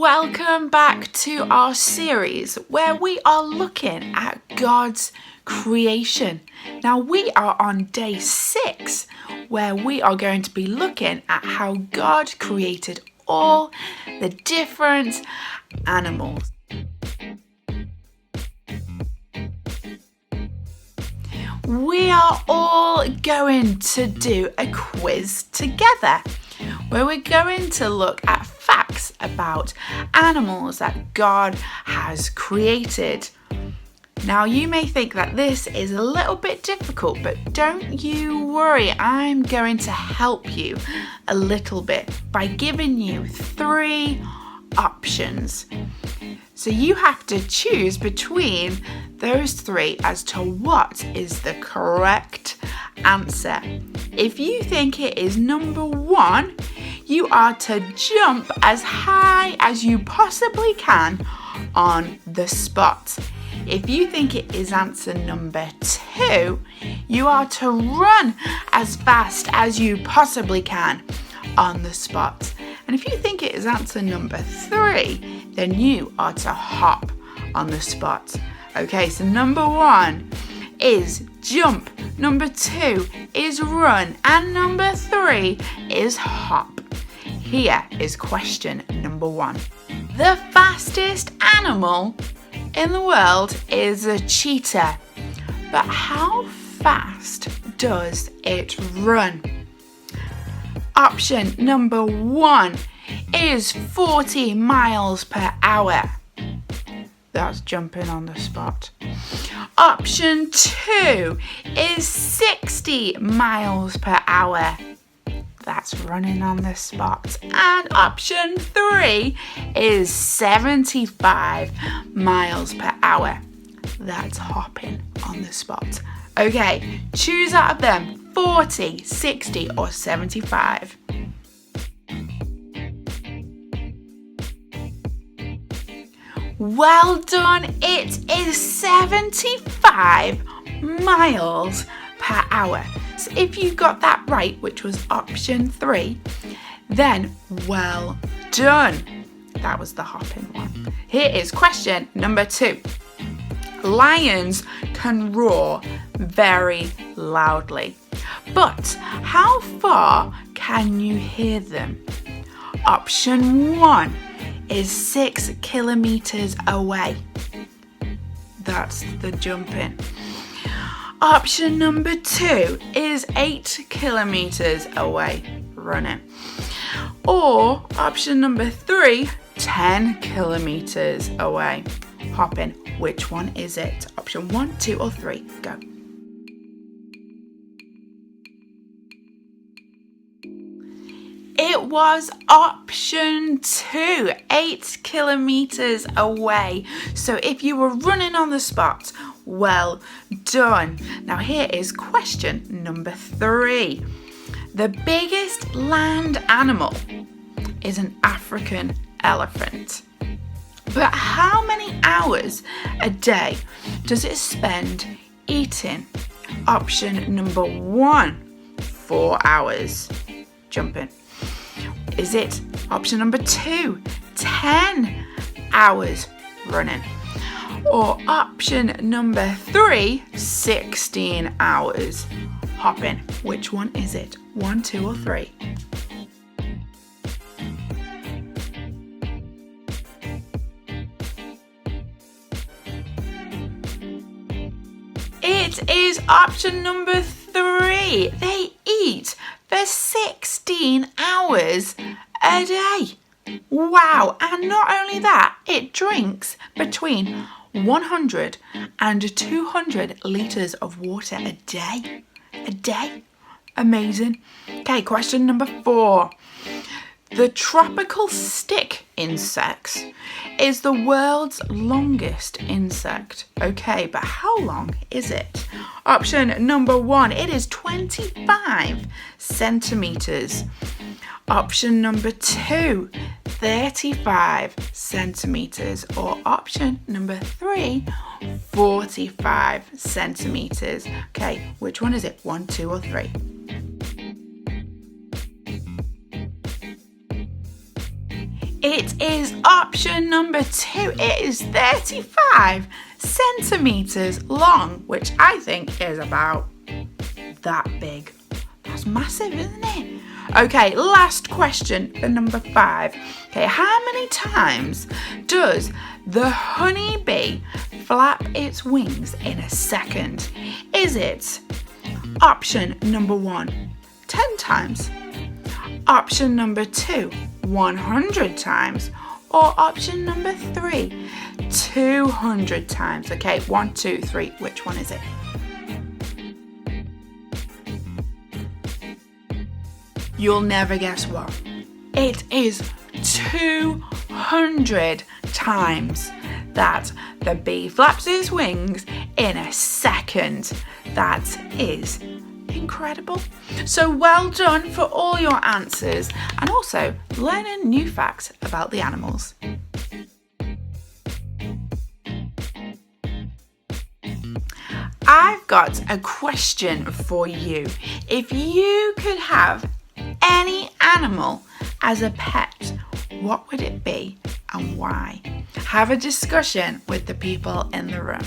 Welcome back to our series where we are looking at God's creation. Now we are on day 6 where we are going to be looking at how God created all the different animals. We are all going to do a quiz together where we're going to look at facts about animals that God has created. Now you may think that this is a little bit difficult, but don't you worry, I'm going to help you a little bit by giving you 3 options. So you have to choose between those 3 as to what is the correct answer. If you think it is number 1, you are to jump as high as you possibly can on the spot. If you think it is answer number 2, you are to run as fast as you possibly can on the spot. And if you think it is answer number 3, then you are to hop on the spot. Okay, so number 1 is jump, number 2 is run, and number 3 is hop. Here is question number 1. The fastest animal in the world is a cheetah, but how fast does it run? Option number 1 is 40 miles per hour. That's jumping on the spot. Option 2 is 60 miles per hour. That's running on the spot. And option 3 is 75 miles per hour. That's hopping on the spot. Okay, choose out of them, 40, 60 or 75. Well done, it is 75 miles per hour. So if you got that right, which was option 3, then well done. That was the hopping one. Here is question number 2. Lions can roar very loudly, but how far can you hear them? Option 1 is 6 kilometers away. That's the jumping. Option number 2 is 8 kilometers away, running. Or option number 3, 10 kilometers away, hopping. Which one is it? Option 1, 2 or 3, go. It was option 2, 8 kilometers away. So if you were running on the spot, well done. Now here is question number 3. The biggest land animal is an African elephant. But how many hours a day does it spend eating? Option number 1, 4 hours. Jumping. Is it option number 2, 10 hours running? Or option number 3, 16 hours hopping? Which one is it? 1, 2 or 3? It is option number 3. They eat for 16 hours a day. Wow, and not only that, it drinks between 100 and 200 litres of water a day. A day? Amazing. Okay, question number 4. The tropical stick insect is the world's longest insect. Okay, but how long is it? Option number 1, it is 25 centimetres. Option number 2, 35 centimetres. Or option number 3, 45 centimetres. Okay, which one is it? 1, 2 or 3? It is option number 2. It is 35 centimeters long, which I think is about that big. That's massive, isn't it? Okay, last question for number 5. Okay, how many times does the honeybee flap its wings in a second? Is it option number 1, 10 times? Option number 2, 100 times? Or option number 3, 200 times? Okay, 1, 2, 3, which one is it? You'll never guess what. It is 200 times that the bee flaps its wings in a second. That is incredible. So well done for all your answers and also learning new facts about the animals. I've got a question for you. If you could have any animal as a pet, what would it be and why? Have a discussion with the people in the room.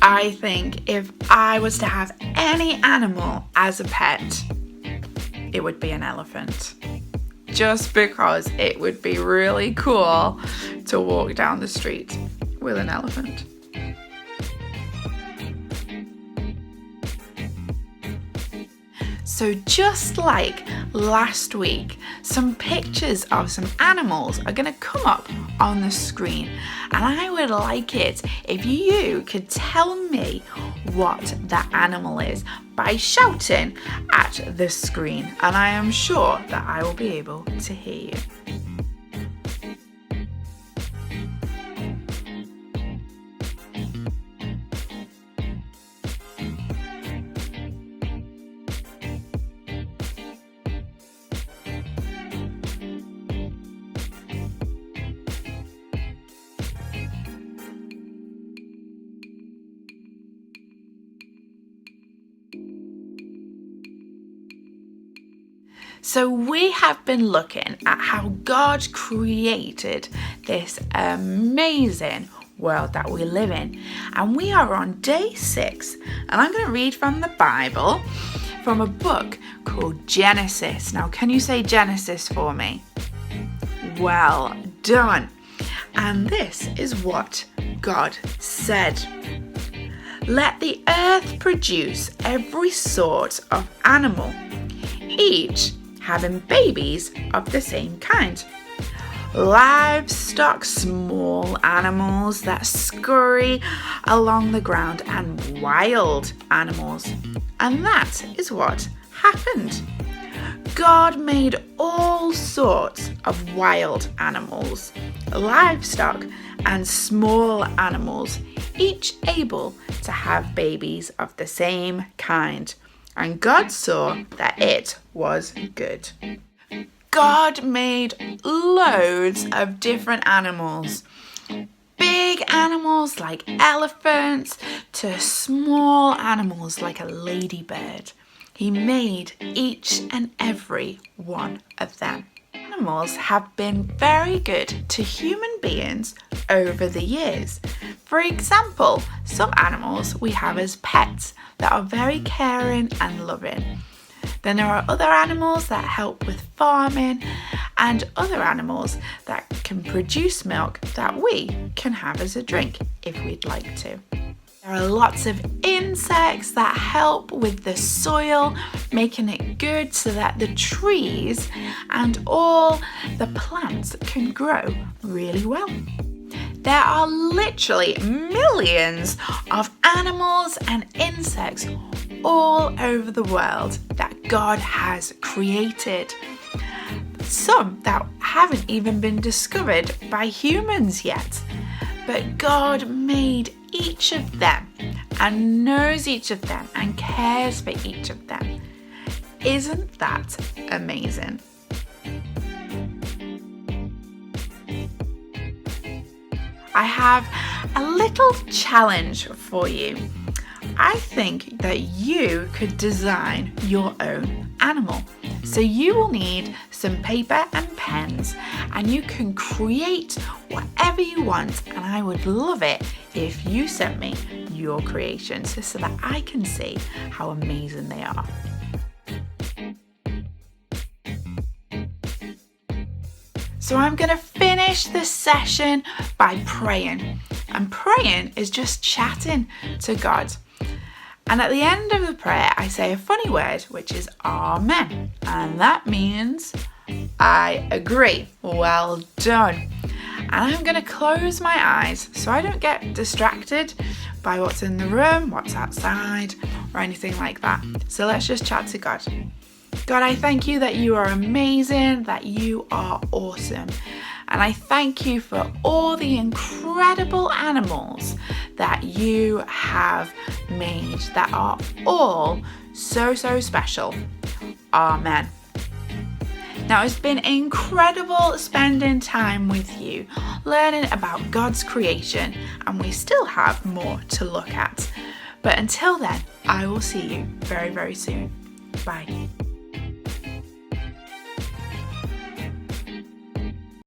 I think if I was to have any animal as a pet, it would be an elephant. Just because it would be really cool to walk down the street with an elephant. So just like last week, some pictures of some animals are going to come up on the screen, and I would like it if you could tell me what that animal is by shouting at the screen, and I am sure that I will be able to hear you. So we have been looking at how God created this amazing world that we live in. And we are on day 6. And I'm going to read from the Bible, from a book called Genesis. Now, can you say Genesis for me? Well done. And this is what God said. Let the earth produce every sort of animal, each having babies of the same kind. Livestock, small animals that scurry along the ground, and wild animals. And that is what happened. God made all sorts of wild animals, livestock, and small animals, each able to have babies of the same kind. And God saw that it was good. God made loads of different animals. Big animals like elephants to small animals like a ladybird. He made each and every one of them. Animals have been very good to human beings over the years. For example, some animals we have as pets that are very caring and loving. Then there are other animals that help with farming, and other animals that can produce milk that we can have as a drink if we'd like to. There are lots of insects that help with the soil, making it good so that the trees and all the plants can grow really well. There are literally millions of animals and insects all over the world that God has created. Some that haven't even been discovered by humans yet. But God made each of them and knows each of them and cares for each of them. Isn't that amazing? I have a little challenge for you. I think that you could design your own animal. So you will need some paper and pens, and you can create whatever you want, and I would love it if you sent me your creations so that I can see how amazing they are. So I'm going to finish this session by praying. And praying is just chatting to God. And at the end of the prayer, I say a funny word, which is Amen. And that means I agree. Well done. And I'm going to close my eyes so I don't get distracted by what's in the room, what's outside, or anything like that. So let's just chat to God. God, I thank you that you are amazing, that you are awesome. And I thank you for all the incredible animals that you have made that are all so special. Amen. Now, it's been incredible spending time with you, learning about God's creation, and we still have more to look at. But until then, I will see you very soon. Bye.